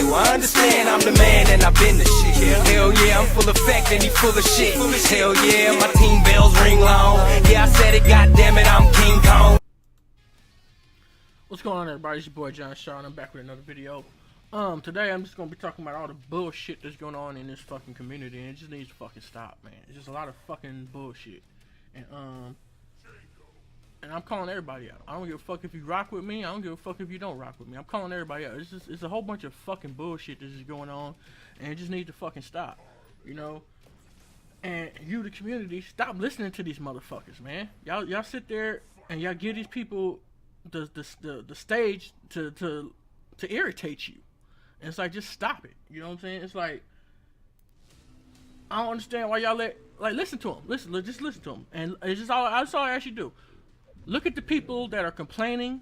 do. I understand I'm the man and I've been the shit. Hell yeah, I'm full of fact and he full of shit. Hell yeah, my team bells ring long. Yeah, I said it, goddammit, I'm King Kong. What's going on, everybody? It's your boy John Shaw, and I'm back with another video. Today I'm just gonna be talking about all the bullshit that's going on in this fucking community, and it just needs to fucking stop, man. It's just a lot of fucking bullshit, and I'm calling everybody out. I don't give a fuck if you rock with me. I don't give a fuck if you don't rock with me. I'm calling everybody out. It's a whole bunch of fucking bullshit that's just going on, and it just needs to fucking stop, you know. And you, the community, stop listening to these motherfuckers, man. Y'all sit there and y'all give these people the stage to irritate you. And it's like, just stop it. You know what I'm saying? It's like, I don't understand why y'all listen to them. Just listen to them. And it's just that's all I ask you to do. Look at the people that are complaining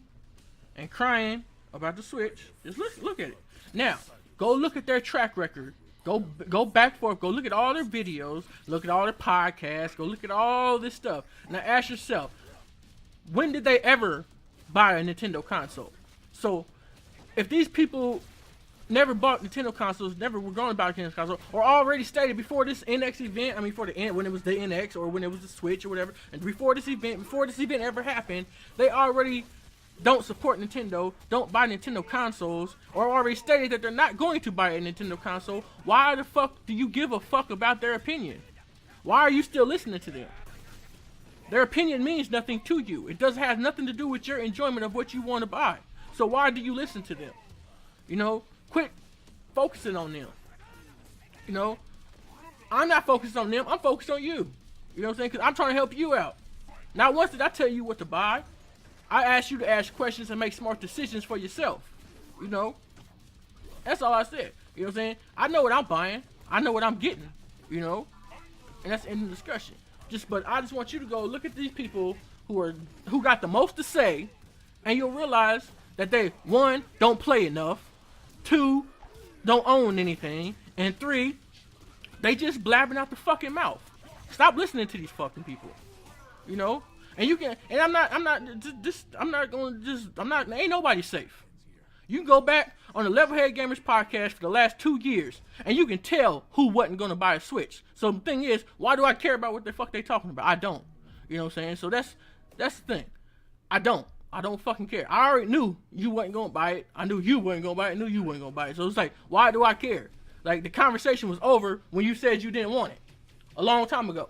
and crying about the Switch. Just look at it. Now, go look at their track record. Go back and forth. Go look at all their videos. Look at all their podcasts. Go look at all this stuff. Now ask yourself, when did they ever buy a Nintendo console? So, if these people never bought Nintendo consoles, never were going to buy a Nintendo console, or already stated before this NX event, when it was the NX or when it was the Switch or whatever, and before this event ever happened, they already don't support Nintendo, don't buy Nintendo consoles, or already stated that they're not going to buy a Nintendo console. Why the fuck do you give a fuck about their opinion? Why are you still listening to them? Their opinion means nothing to you. It does have nothing to do with your enjoyment of what you want to buy. So why do you listen to them? You know, quit focusing on them. You know, I'm not focused on them. I'm focused on you. You know what I'm saying? Because I'm trying to help you out. Not once did I tell you what to buy. I asked you to ask questions and make smart decisions for yourself. You know, that's all I said. You know what I'm saying? I know what I'm buying. I know what I'm getting. You know, and that's the end of the discussion. But I just want you to go look at these people who got the most to say, and you'll realize that they, 1, don't play enough, 2, don't own anything, and 3, they just blabbing out the fucking mouth. Stop listening to these fucking people. You know? And you can, and ain't nobody safe. You can go back on the Levelhead Gamers podcast for the last 2 years, and you can tell who wasn't going to buy a Switch. So the thing is, why do I care about what the fuck they talking about? I don't. You know what I'm saying? So that's the thing. I don't fucking care. I already knew you wasn't going to buy it. I knew you wasn't going to buy it. I knew you wasn't going to buy it. So it's like, why do I care? Like, the conversation was over when you said you didn't want it a long time ago.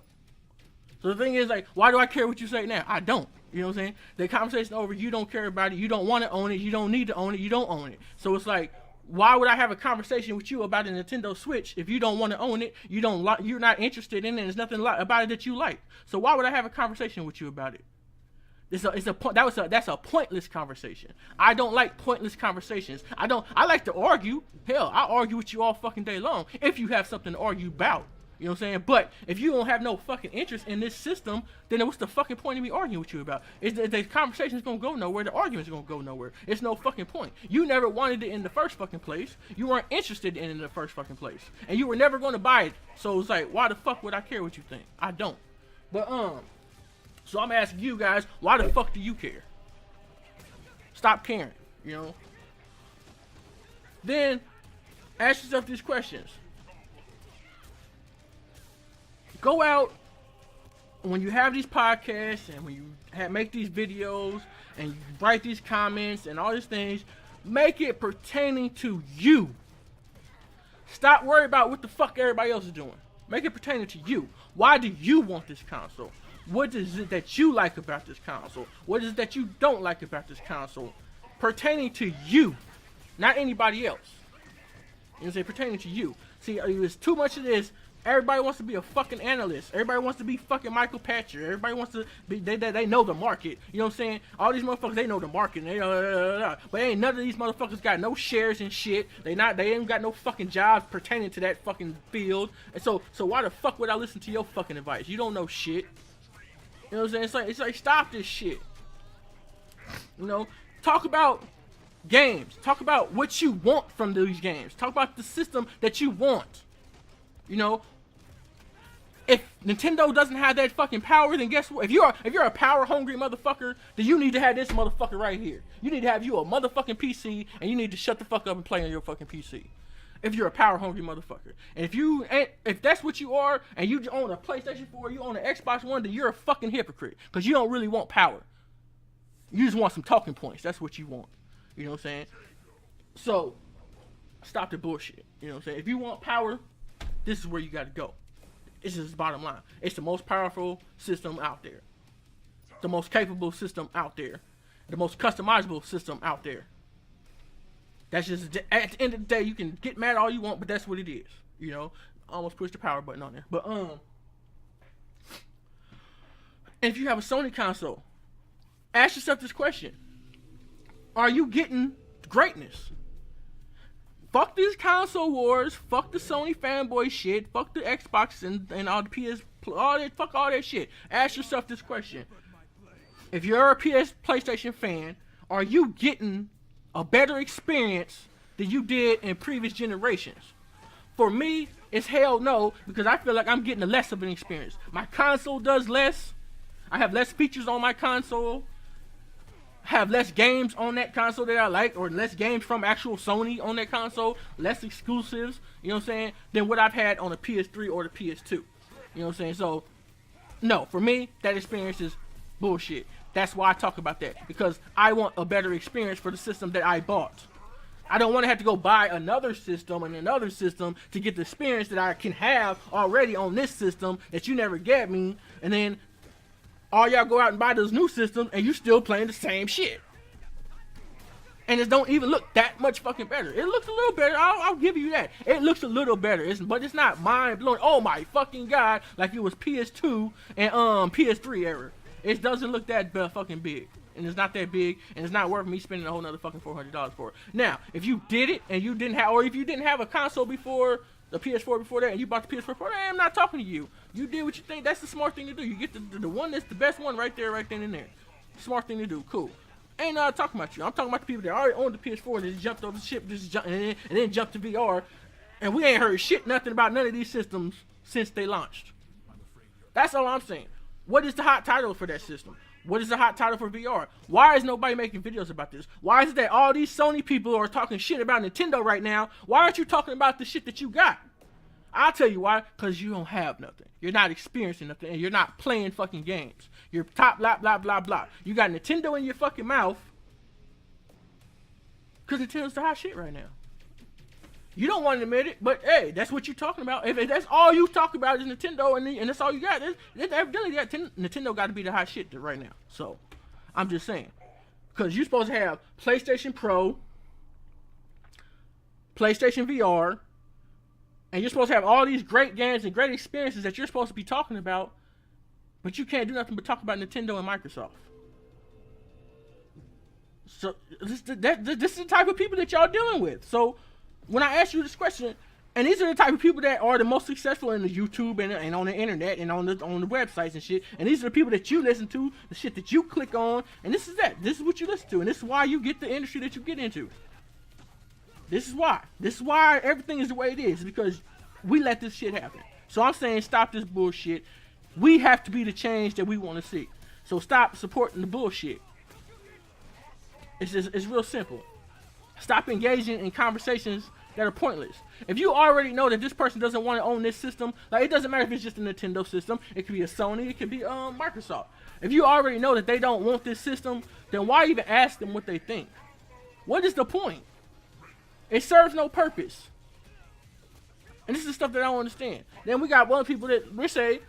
So the thing is, like, why do I care what you say now? I don't. You know what I'm saying? The conversation over, you don't care about it, you don't want to own it, you don't need to own it, you don't own it. So it's like, why would I have a conversation with you about a Nintendo Switch if you don't want to own it, you're not interested in it, and there's nothing about it that you like. So why would I have a conversation with you about it? That's a pointless conversation. I don't like pointless conversations. I like to argue. Hell, I argue with you all fucking day long if you have something to argue about. You know what I'm saying? But if you don't have no fucking interest in this system, then what's the fucking point of me arguing with you about? The conversation's gonna go nowhere, the argument's gonna go nowhere. It's no fucking point. You never wanted it in the first fucking place. You weren't interested in it in the first fucking place. And you were never gonna buy it. So it's like, why the fuck would I care what you think? I don't. But so I'm asking you guys, why the fuck do you care? Stop caring, you know? Then ask yourself these questions. Go out when you have these podcasts and when you make these videos and you write these comments and all these things, make it pertaining to you. Stop worrying about what the fuck everybody else is doing. Make it pertaining to you. Why do you want this console? What is it that you like about this console? What is it that you don't like about this console? Pertaining to you, not anybody else. You know, say pertaining to you. See, there's too much of this. Everybody wants to be a fucking analyst. Everybody wants to be fucking Michael Patcher. Everybody wants to be, they know the market. You know what I'm saying? All these motherfuckers, they know the market. But ain't none of these motherfuckers got no shares and shit. They ain't got no fucking jobs pertaining to that fucking field. And so why the fuck would I listen to your fucking advice? You don't know shit. You know what I'm saying? It's like stop this shit. You know, talk about games. Talk about what you want from these games. Talk about the system that you want. You know, if Nintendo doesn't have that fucking power, then guess what? If you're a power hungry motherfucker, then you need to have this motherfucker right here. You need to have you a motherfucking PC, and you need to shut the fuck up and play on your fucking PC. if you're a power hungry motherfucker. And if that's what you are, and you own a PlayStation 4, you own an Xbox One, then you're a fucking hypocrite. Because you don't really want power. You just want some talking points. That's what you want. You know what I'm saying? So, stop the bullshit. You know what I'm saying? If you want power, this is where you got to go. It's just the bottom line. It's the most powerful system out there. The most capable system out there. The most customizable system out there. That's just, at the end of the day, you can get mad all you want, but that's what it is. You know? I almost pushed the power button on there. But, and if you have a Sony console, ask yourself this question. Are you getting greatness? Fuck these console wars. Fuck the Sony fanboy shit. Fuck the Xbox and all the PS, all that. Fuck all that shit. Ask yourself this question. If you're a PlayStation fan, are you getting a better experience than you did in previous generations? For me, it's hell no, because I feel like I'm getting less of an experience. My console does less. I have less features on my console. Have less games on that console that I like, or less games from actual Sony on that console, less exclusives, you know what I'm saying, than what I've had on the PS3 or the PS2. You know what I'm saying? So, no, for me, that experience is bullshit. That's why I talk about that, because I want a better experience for the system that I bought. I don't want to have to go buy another system and another system to get the experience that I can have already on this system that you never gave me, and then all y'all go out and buy those new systems and you still playing the same shit. And it don't even look that much fucking better. It looks a little better. I'll give you that. It looks a little better. But it's not mind blowing. Oh my fucking god, like it was PS2 and PS3 era. It doesn't look that fucking big. And it's not that big, and it's not worth me spending a whole nother fucking $400 for it. Now, if you did it and you didn't have, or if you didn't have a console before, the PS4 before that, and you bought the PS4 before that, I'm not talking to you. You did what you think. That's the smart thing to do. You get the one that's the best one right there, right then and there. Smart thing to do. Cool. Ain't talking about you. I'm talking about the people that already owned the PS4 and just jumped over the ship, and then jumped to VR, and we ain't heard shit, nothing about none of these systems since they launched. That's all I'm saying. What is the hot title for that system? What is the hot title for VR? Why is nobody making videos about this? Why is it that all these Sony people are talking shit about Nintendo right now? Why aren't you talking about the shit that you got? I'll tell you why. Because you don't have nothing. You're not experiencing nothing. And you're not playing fucking games. You're top blah blah blah blah. You got Nintendo in your fucking mouth. Because Nintendo's the hot shit right now. You don't want to admit it, but hey, that's what you're talking about. If that's all you talk about is Nintendo and that's all you got, evidently Nintendo got to be the hot shit right now. So, I'm just saying. Because you're supposed to have PlayStation Pro, PlayStation VR, and you're supposed to have all these great games and great experiences that you're supposed to be talking about, but you can't do nothing but talk about Nintendo and Microsoft. So, this is the type of people that y'all dealing with. So, when I ask you this question, and these are the type of people that are the most successful in the YouTube and on the internet and on the websites and shit, and these are the people that you listen to, the shit that you click on, and this is what you listen to, and this is why you get the industry that you get into. This is why everything is the way it is, because we let this shit happen. So I'm saying stop this bullshit. We have to be the change that we want to see. So stop supporting the bullshit. It's real simple. Stop engaging in conversations that are pointless. If you already know that this person doesn't want to own this system, like it doesn't matter if it's just a Nintendo system, it could be a Sony, it could be Microsoft. If you already know that they don't want this system, then why even ask them what they think? What is the point? It serves no purpose. And this is the stuff that I don't understand. Then we got one people that we say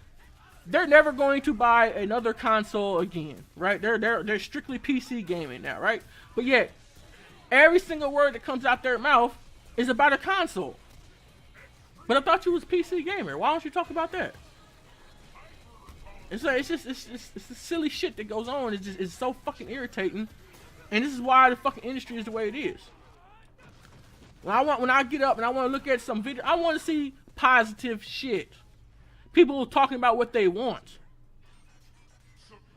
they're never going to buy another console again, right? They're strictly PC gaming now, right? But yet every single word that comes out their mouth is about a console. But I thought you was a PC gamer. Why don't you talk about that? It's the silly shit that goes on. It's so fucking irritating. And this is why the fucking industry is the way it is. When I get up and I want to look at some video, I want to see positive shit. People talking about what they want.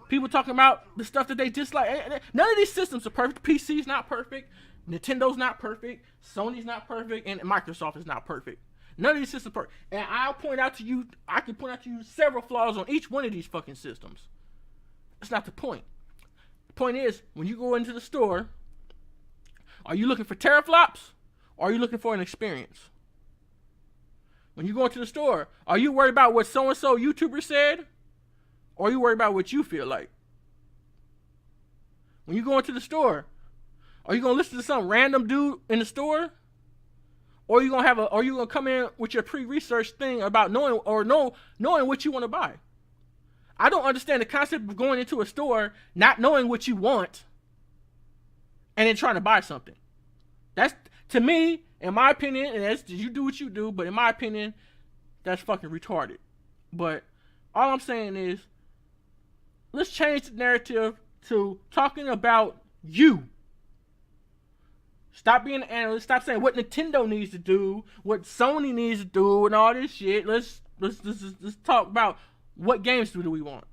People talking about the stuff that they dislike. None of these systems are perfect. PC's not perfect. Nintendo's not perfect. Sony's not perfect. And Microsoft is not perfect. None of these systems are perfect. And I can point out to you several flaws on each one of these fucking systems. That's not the point. The point is, when you go into the store, are you looking for teraflops? Or are you looking for an experience? When you go into the store, are you worried about what so-and-so YouTuber said? Or are you worried about what you feel like? When you go into the store, are you gonna listen to some random dude in the store? Or are you gonna come in with your pre-research thing about knowing what you want to buy? I don't understand the concept of going into a store not knowing what you want and then trying to buy something. That's, to me, in my opinion, and that's, you do what you do, but in my opinion, that's fucking retarded. But all I'm saying is, let's change the narrative to talking about you. Stop being an analyst. Stop saying what Nintendo needs to do, what Sony needs to do, and all this shit. Let's talk about what games do we want.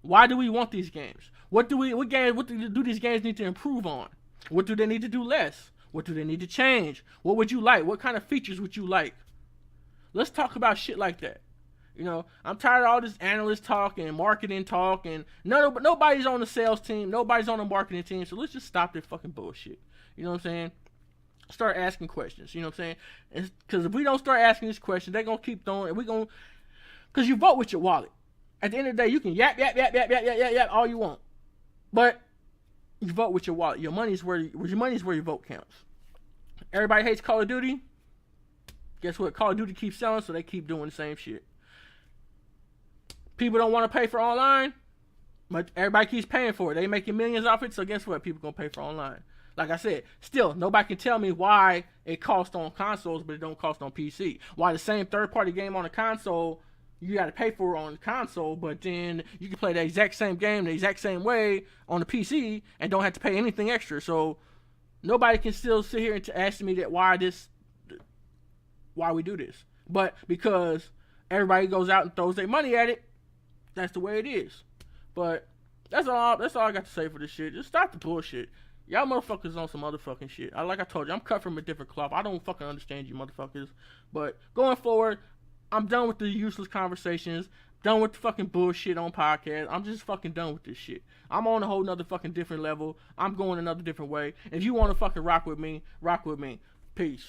Why do we want these games? What do these games need to improve on? What do they need to do less? What do they need to change? What would you like? What kind of features would you like? Let's talk about shit like that. You know, I'm tired of all this analyst talk and marketing talk, and nobody's on the sales team, nobody's on the marketing team, so let's just stop this fucking bullshit. You know what I'm saying? Start asking questions. You know what I'm saying? Because if we don't start asking these questions, they're gonna keep throwing, and because you vote with your wallet. At the end of the day, you can yap all you want, but you vote with your wallet. Your money's where your vote counts. Everybody hates Call of Duty. Guess what? Call of Duty keeps selling, so they keep doing the same shit. People don't want to pay for online, but everybody keeps paying for it. They making millions off it, so guess what? People gonna pay for online. Like I said, still, nobody can tell me why it costs on consoles, but it don't cost on PC. Why the same third-party game on the console, you got to pay for it on the console, but then you can play the exact same game the exact same way on the PC and don't have to pay anything extra. So nobody can still sit here and ask me that why we do this. But because everybody goes out and throws their money at it, that's the way it is. But that's all I got to say for this shit. Just stop the bullshit. Y'all motherfuckers on some motherfucking shit. Like I told you, I'm cut from a different cloth. I don't fucking understand you motherfuckers. But going forward, I'm done with the useless conversations. Done with the fucking bullshit on podcasts. I'm just fucking done with this shit. I'm on a whole nother fucking different level. I'm going another different way. If you want to fucking rock with me, rock with me. Peace.